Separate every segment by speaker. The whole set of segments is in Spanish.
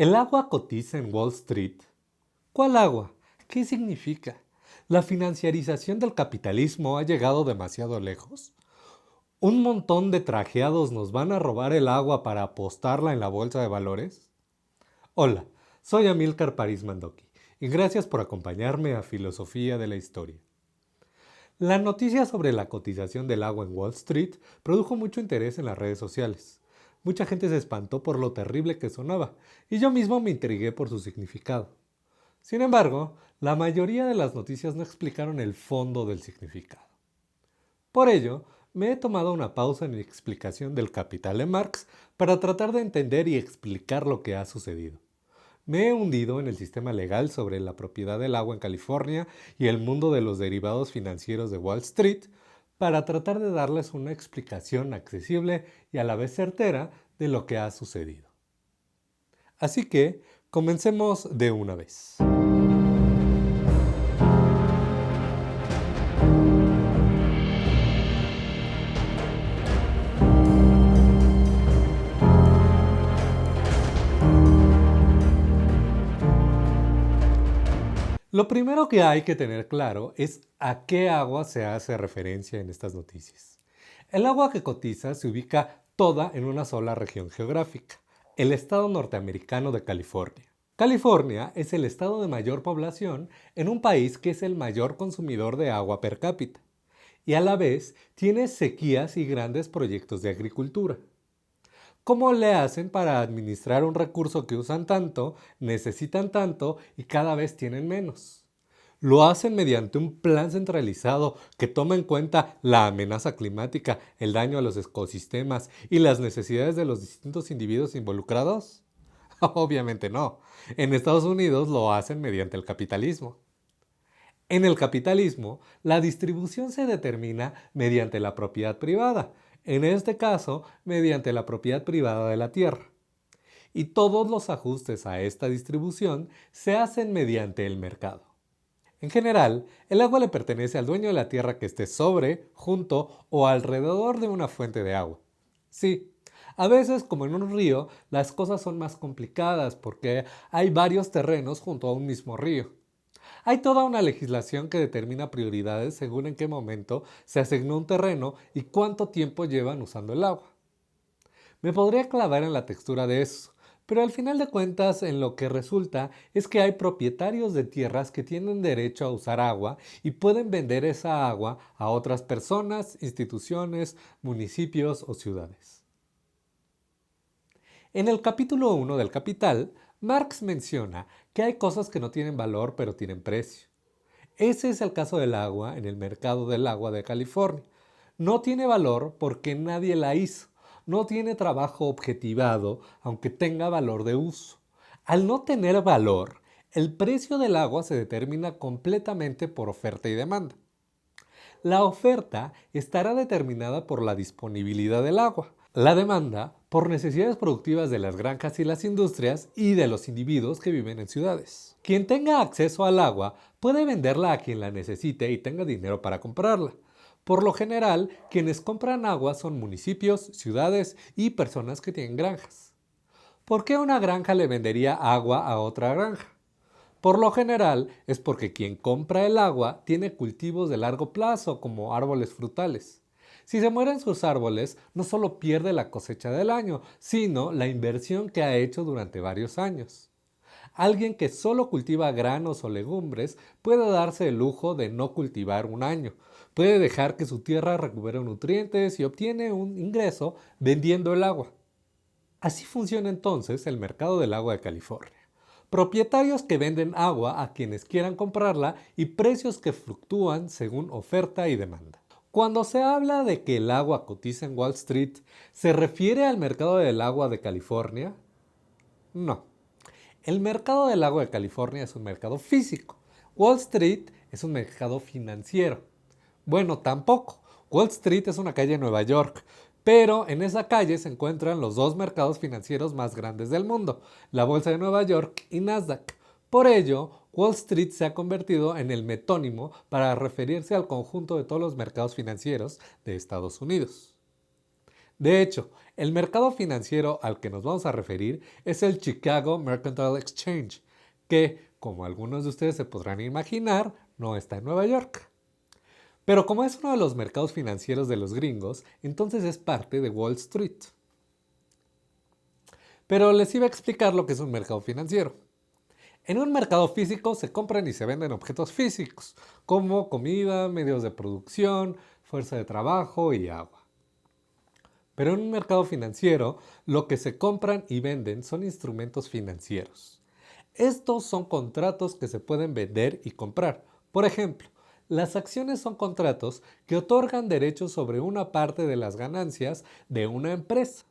Speaker 1: ¿El agua cotiza en Wall Street? ¿Cuál agua? ¿Qué significa? ¿La financiarización del capitalismo ha llegado demasiado lejos? ¿Un montón de trajeados nos van a robar el agua para apostarla en la bolsa de valores? Hola, soy Amílcar París Mandoki y gracias por acompañarme a Filosofía de la Historia. La noticia sobre la cotización del agua en Wall Street produjo mucho interés en las redes sociales. Mucha gente se espantó por lo terrible que sonaba, y yo mismo me intrigué por su significado. Sin embargo, la mayoría de las noticias no explicaron el fondo del significado. Por ello, me he tomado una pausa en mi explicación del Capital de Marx para tratar de entender y explicar lo que ha sucedido. Me he hundido en el sistema legal sobre la propiedad del agua en California y el mundo de los derivados financieros de Wall Street para tratar de darles una explicación accesible y a la vez certera de lo que ha sucedido. Así que, comencemos de una vez. Lo primero que hay que tener claro es a qué agua se hace referencia en estas noticias. El agua que cotiza se ubica toda en una sola región geográfica, el estado norteamericano de California. California es el estado de mayor población en un país que es el mayor consumidor de agua per cápita y a la vez tiene sequías y grandes proyectos de agricultura. ¿Cómo le hacen para administrar un recurso que usan tanto, necesitan tanto y cada vez tienen menos? Lo hacen mediante un plan centralizado que toma en cuenta la amenaza climática, el daño a los ecosistemas y las necesidades de los distintos individuos involucrados. Obviamente no. En Estados Unidos lo hacen mediante el capitalismo. En el capitalismo, la distribución se determina mediante la propiedad privada, en este caso, mediante la propiedad privada de la tierra. Y todos los ajustes a esta distribución se hacen mediante el mercado. En general, el agua le pertenece al dueño de la tierra que esté sobre, junto o alrededor de una fuente de agua. Sí, a veces, como en un río, las cosas son más complicadas porque hay varios terrenos junto a un mismo río. Hay toda una legislación que determina prioridades según en qué momento se asignó un terreno y cuánto tiempo llevan usando el agua. Me podría clavar en la textura de eso, pero al final de cuentas en lo que resulta es que hay propietarios de tierras que tienen derecho a usar agua y pueden vender esa agua a otras personas, instituciones, municipios o ciudades. En el capítulo 1 del Capital, Marx menciona que hay cosas que no tienen valor pero tienen precio. Ese es el caso del agua en el mercado del agua de California. No tiene valor porque nadie la hizo. No tiene trabajo objetivado, aunque tenga valor de uso. Al no tener valor, el precio del agua se determina completamente por oferta y demanda. La oferta estará determinada por la disponibilidad del agua. La demanda por necesidades productivas de las granjas y las industrias y de los individuos que viven en ciudades. Quien tenga acceso al agua puede venderla a quien la necesite y tenga dinero para comprarla. Por lo general, quienes compran agua son municipios, ciudades y personas que tienen granjas. ¿Por qué una granja le vendería agua a otra granja? Por lo general es porque quien compra el agua tiene cultivos de largo plazo como árboles frutales. Si se mueren sus árboles, no solo pierde la cosecha del año, sino la inversión que ha hecho durante varios años. Alguien que solo cultiva granos o legumbres puede darse el lujo de no cultivar un año. Puede dejar que su tierra recupere nutrientes y obtiene un ingreso vendiendo el agua. Así funciona entonces el mercado del agua de California. Propietarios que venden agua a quienes quieran comprarla y precios que fluctúan según oferta y demanda. Cuando se habla de que el agua cotiza en Wall Street, ¿se refiere al mercado del agua de California? No. El mercado del agua de California es un mercado físico. Wall Street es un mercado financiero. Bueno, tampoco. Wall Street es una calle en Nueva York, pero en esa calle se encuentran los dos mercados financieros más grandes del mundo, la Bolsa de Nueva York y Nasdaq. Por ello, Wall Street se ha convertido en el metónimo para referirse al conjunto de todos los mercados financieros de Estados Unidos. De hecho, el mercado financiero al que nos vamos a referir es el Chicago Mercantile Exchange, que, como algunos de ustedes se podrán imaginar, no está en Nueva York. Pero como es uno de los mercados financieros de los gringos, entonces es parte de Wall Street. Pero les iba a explicar lo que es un mercado financiero. En un mercado físico se compran y se venden objetos físicos, como comida, medios de producción, fuerza de trabajo y agua. Pero en un mercado financiero, lo que se compran y venden son instrumentos financieros. Estos son contratos que se pueden vender y comprar. Por ejemplo, las acciones son contratos que otorgan derechos sobre una parte de las ganancias de una empresa.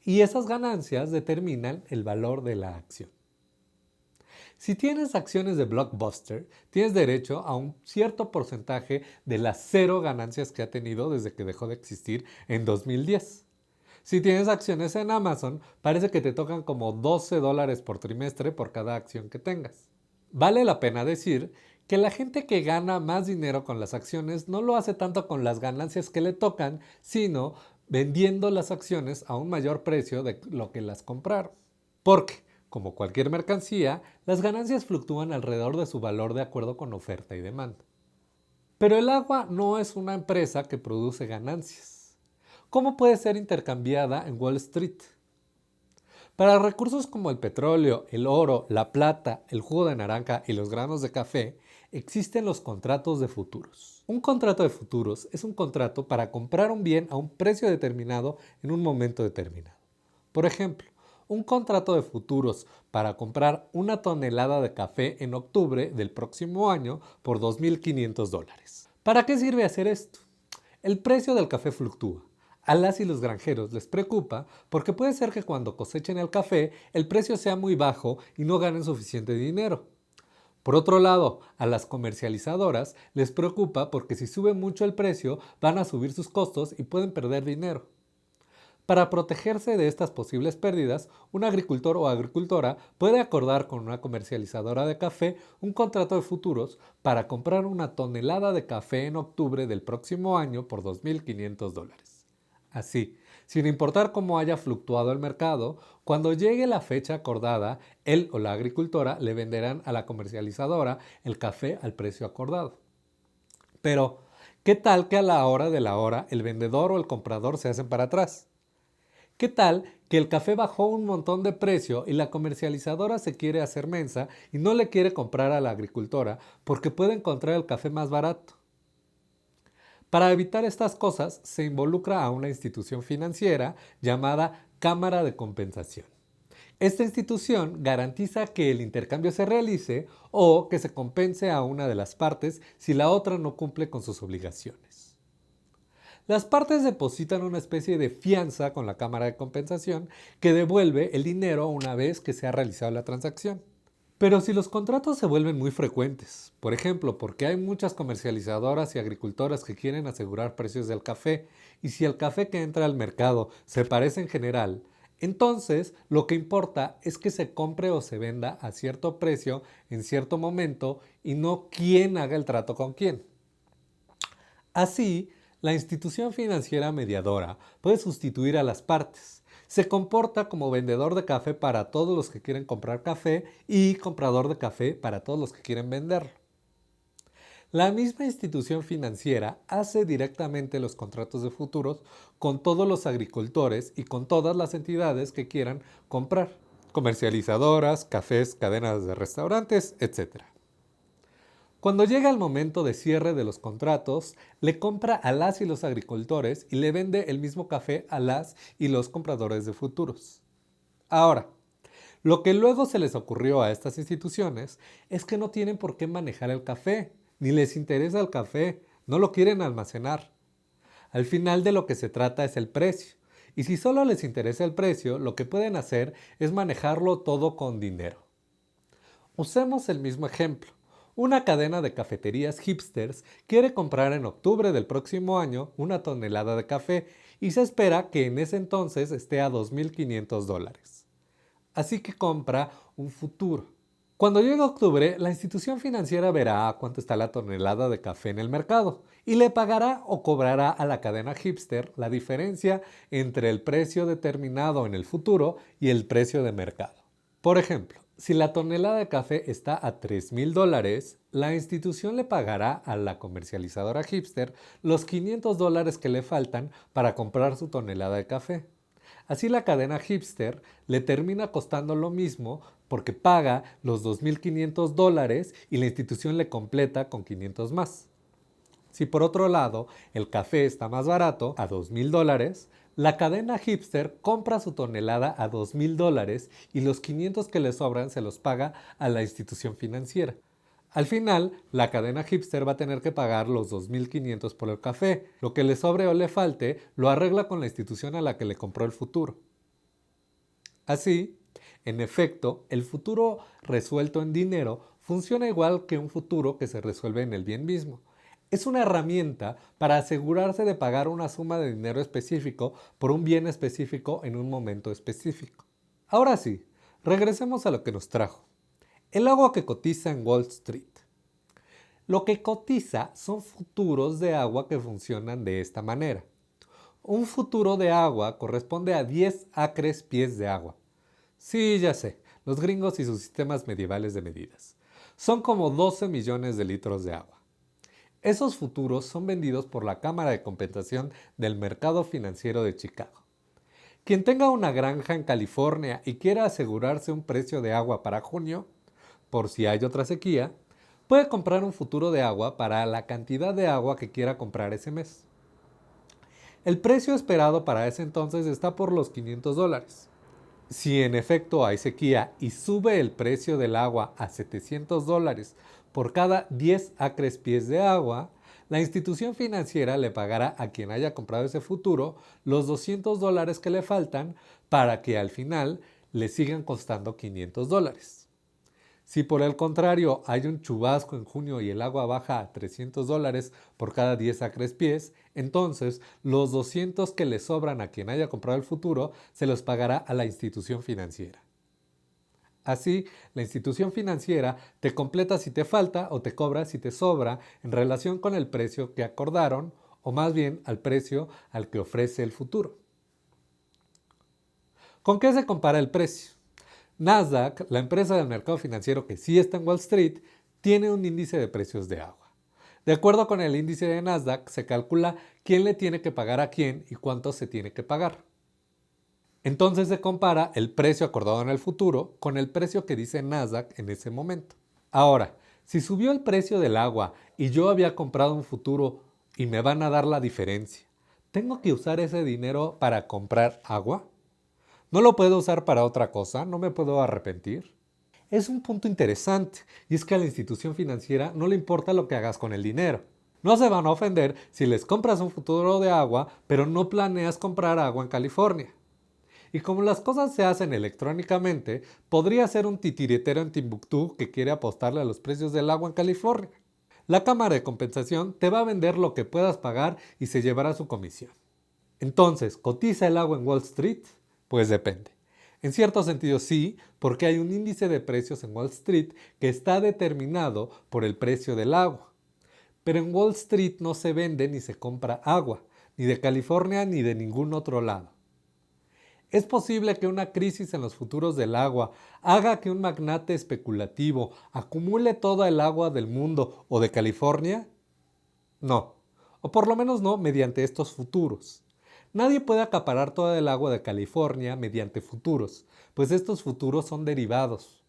Speaker 1: Y esas ganancias determinan el valor de la acción. Si tienes acciones de Blockbuster, tienes derecho a un cierto porcentaje de las 0 ganancias que ha tenido desde que dejó de existir en 2010. Si tienes acciones en Amazon, parece que te tocan como $12 por trimestre por cada acción que tengas. Vale la pena decir que la gente que gana más dinero con las acciones no lo hace tanto con las ganancias que le tocan, sino vendiendo las acciones a un mayor precio de lo que las compraron. Porque, como cualquier mercancía, las ganancias fluctúan alrededor de su valor de acuerdo con oferta y demanda. Pero el agua no es una empresa que produce ganancias. ¿Cómo puede ser intercambiada en Wall Street? Para recursos como el petróleo, el oro, la plata, el jugo de naranja y los granos de café, existen los contratos de futuros. Un contrato de futuros es un contrato para comprar un bien a un precio determinado en un momento determinado. Por ejemplo, un contrato de futuros para comprar una tonelada de café en octubre del próximo año por $2,500. ¿Para qué sirve hacer esto? El precio del café fluctúa. A las y los granjeros les preocupa porque puede ser que cuando cosechen el café el precio sea muy bajo y no ganen suficiente dinero. Por otro lado, a las comercializadoras les preocupa porque si sube mucho el precio van a subir sus costos y pueden perder dinero. Para protegerse de estas posibles pérdidas, un agricultor o agricultora puede acordar con una comercializadora de café un contrato de futuros para comprar una tonelada de café en octubre del próximo año por $2,500. Así, sin importar cómo haya fluctuado el mercado, cuando llegue la fecha acordada, él o la agricultora le venderán a la comercializadora el café al precio acordado. Pero, ¿qué tal que a la hora de la hora el vendedor o el comprador se hacen para atrás? ¿Qué tal que el café bajó un montón de precio y la comercializadora se quiere hacer mensa y no le quiere comprar a la agricultora porque puede encontrar el café más barato? Para evitar estas cosas se involucra a una institución financiera llamada Cámara de Compensación. Esta institución garantiza que el intercambio se realice o que se compense a una de las partes si la otra no cumple con sus obligaciones. Las partes depositan una especie de fianza con la Cámara de Compensación que devuelve el dinero una vez que se ha realizado la transacción. Pero si los contratos se vuelven muy frecuentes, por ejemplo, porque hay muchas comercializadoras y agricultoras que quieren asegurar precios del café, y si el café que entra al mercado se parece en general, entonces lo que importa es que se compre o se venda a cierto precio en cierto momento y no quién haga el trato con quién. Así, la institución financiera mediadora puede sustituir a las partes. Se comporta como vendedor de café para todos los que quieren comprar café y comprador de café para todos los que quieren venderlo. La misma institución financiera hace directamente los contratos de futuros con todos los agricultores y con todas las entidades que quieran comprar, comercializadoras, cafés, cadenas de restaurantes, etc. Cuando llega el momento de cierre de los contratos, le compra a las y los agricultores y le vende el mismo café a las y los compradores de futuros. Ahora, lo que luego se les ocurrió a estas instituciones es que no tienen por qué manejar el café, ni les interesa el café, no lo quieren almacenar. Al final de lo que se trata es el precio, y si solo les interesa el precio, lo que pueden hacer es manejarlo todo con dinero. Usemos el mismo ejemplo. Una cadena de cafeterías hipsters quiere comprar en octubre del próximo año una tonelada de café y se espera que en ese entonces esté a $2,500. Así que compra un futuro. Cuando llegue octubre, la institución financiera verá a cuánto está la tonelada de café en el mercado y le pagará o cobrará a la cadena Hipster la diferencia entre el precio determinado en el futuro y el precio de mercado. Por ejemplo, si la tonelada de café está a $3,000, la institución le pagará a la comercializadora Hipster los $500 que le faltan para comprar su tonelada de café. Así la cadena Hipster le termina costando lo mismo porque paga los $2,500 y la institución le completa con 500 más. Si por otro lado el café está más barato, a $2,000, la cadena Hipster compra su tonelada a $2,000 y los 500 que le sobran se los paga a la institución financiera. Al final, la cadena Hipster va a tener que pagar los $2,500 por el café. Lo que le sobre o le falte, lo arregla con la institución a la que le compró el futuro. Así, en efecto, el futuro resuelto en dinero funciona igual que un futuro que se resuelve en el bien mismo. Es una herramienta para asegurarse de pagar una suma de dinero específico por un bien específico en un momento específico. Ahora sí, regresemos a lo que nos trajo. El agua que cotiza en Wall Street. Lo que cotiza son futuros de agua que funcionan de esta manera. Un futuro de agua corresponde a 10 acres pies de agua. Sí, ya sé, los gringos y sus sistemas medievales de medidas. Son como 12 millones de litros de agua. Esos futuros son vendidos por la Cámara de Compensación del Mercado Financiero de Chicago. Quien tenga una granja en California y quiera asegurarse un precio de agua para junio, por si hay otra sequía, puede comprar un futuro de agua para la cantidad de agua que quiera comprar ese mes. El precio esperado para ese entonces está por los $500. Si en efecto hay sequía y sube el precio del agua a $700 por cada 10 acres pies de agua, la institución financiera le pagará a quien haya comprado ese futuro los $200 que le faltan para que al final le sigan costando $500. Si por el contrario hay un chubasco en junio y el agua baja a $300 por cada 10 acres pies, entonces los 200 que le sobran a quien haya comprado el futuro se los pagará a la institución financiera. Así, la institución financiera te completa si te falta o te cobra si te sobra en relación con el precio que acordaron o más bien al precio al que ofrece el futuro. ¿Con qué se compara el precio? Nasdaq, la empresa del mercado financiero que sí está en Wall Street, tiene un índice de precios de agua. De acuerdo con el índice de Nasdaq, se calcula quién le tiene que pagar a quién y cuánto se tiene que pagar. Entonces se compara el precio acordado en el futuro con el precio que dice Nasdaq en ese momento. Ahora, si subió el precio del agua y yo había comprado un futuro y me van a dar la diferencia, ¿tengo que usar ese dinero para comprar agua? ¿No lo puedo usar para otra cosa? ¿No me puedo arrepentir? Es un punto interesante, y es que a la institución financiera no le importa lo que hagas con el dinero. No se van a ofender si les compras un futuro de agua, pero no planeas comprar agua en California. Y como las cosas se hacen electrónicamente, podría ser un titiritero en Timbuktu que quiere apostarle a los precios del agua en California. La Cámara de Compensación te va a vender lo que puedas pagar y se llevará su comisión. Entonces, ¿cotiza el agua en Wall Street? Pues depende. En cierto sentido sí, porque hay un índice de precios en Wall Street que está determinado por el precio del agua. Pero en Wall Street no se vende ni se compra agua, ni de California ni de ningún otro lado. ¿Es posible que una crisis en los futuros del agua haga que un magnate especulativo acumule toda el agua del mundo o de California? No, o por lo menos no mediante estos futuros. Nadie puede acaparar toda el agua de California mediante futuros, pues estos futuros son derivados.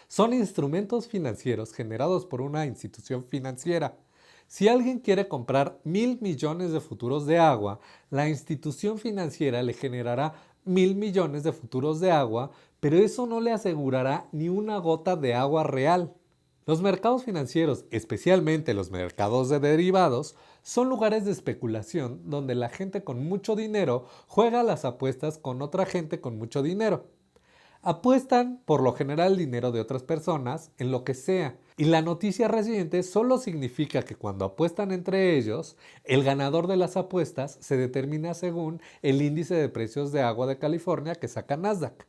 Speaker 1: Son instrumentos financieros generados por una institución financiera. Si alguien quiere comprar 1,000 millones de futuros de agua, la institución financiera le generará 1,000 millones de futuros de agua, pero eso no le asegurará ni una gota de agua real. Los mercados financieros, especialmente los mercados de derivados, son lugares de especulación donde la gente con mucho dinero juega las apuestas con otra gente con mucho dinero. Apuestan por lo general el dinero de otras personas en lo que sea, y la noticia reciente solo significa que cuando apuestan entre ellos, el ganador de las apuestas se determina según el índice de precios de agua de California que saca Nasdaq.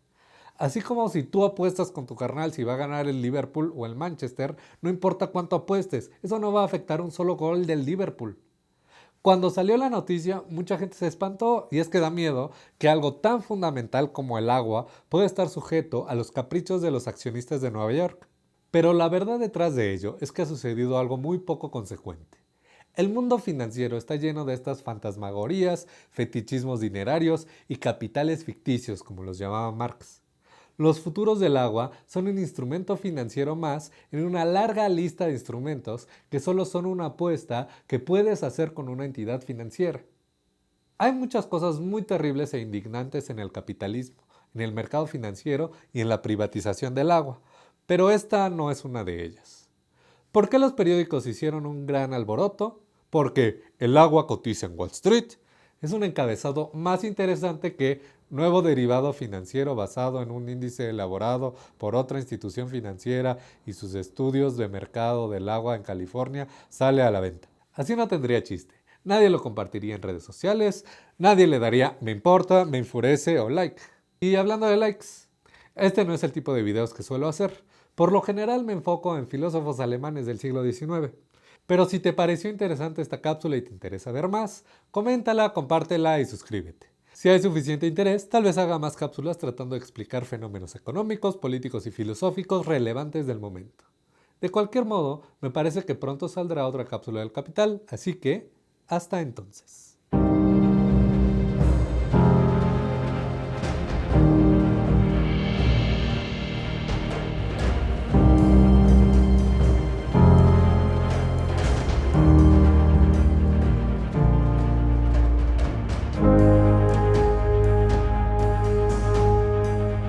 Speaker 1: Así como si tú apuestas con tu carnal si va a ganar el Liverpool o el Manchester, no importa cuánto apuestes, eso no va a afectar un solo gol del Liverpool. Cuando salió la noticia, mucha gente se espantó y es que da miedo que algo tan fundamental como el agua pueda estar sujeto a los caprichos de los accionistas de Nueva York. Pero la verdad detrás de ello es que ha sucedido algo muy poco consecuente. El mundo financiero está lleno de estas fantasmagorías, fetichismos dinerarios y capitales ficticios, como los llamaba Marx. Los futuros del agua son un instrumento financiero más en una larga lista de instrumentos que solo son una apuesta que puedes hacer con una entidad financiera. Hay muchas cosas muy terribles e indignantes en el capitalismo, en el mercado financiero y en la privatización del agua, pero esta no es una de ellas. ¿Por qué los periódicos hicieron un gran alboroto? Porque el agua cotiza en Wall Street. Es un encabezado más interesante que nuevo derivado financiero basado en un índice elaborado por otra institución financiera y sus estudios de mercado del agua en California sale a la venta. Así no tendría chiste. Nadie lo compartiría en redes sociales, nadie le daría me importa, me enfurece o like. Y hablando de likes, este no es el tipo de videos que suelo hacer. Por lo general me enfoco en filósofos alemanes del siglo XIX. Pero si te pareció interesante esta cápsula y te interesa ver más, coméntala, compártela y suscríbete. Si hay suficiente interés, tal vez haga más cápsulas tratando de explicar fenómenos económicos, políticos y filosóficos relevantes del momento. De cualquier modo, me parece que pronto saldrá otra cápsula del Capital, así que hasta entonces.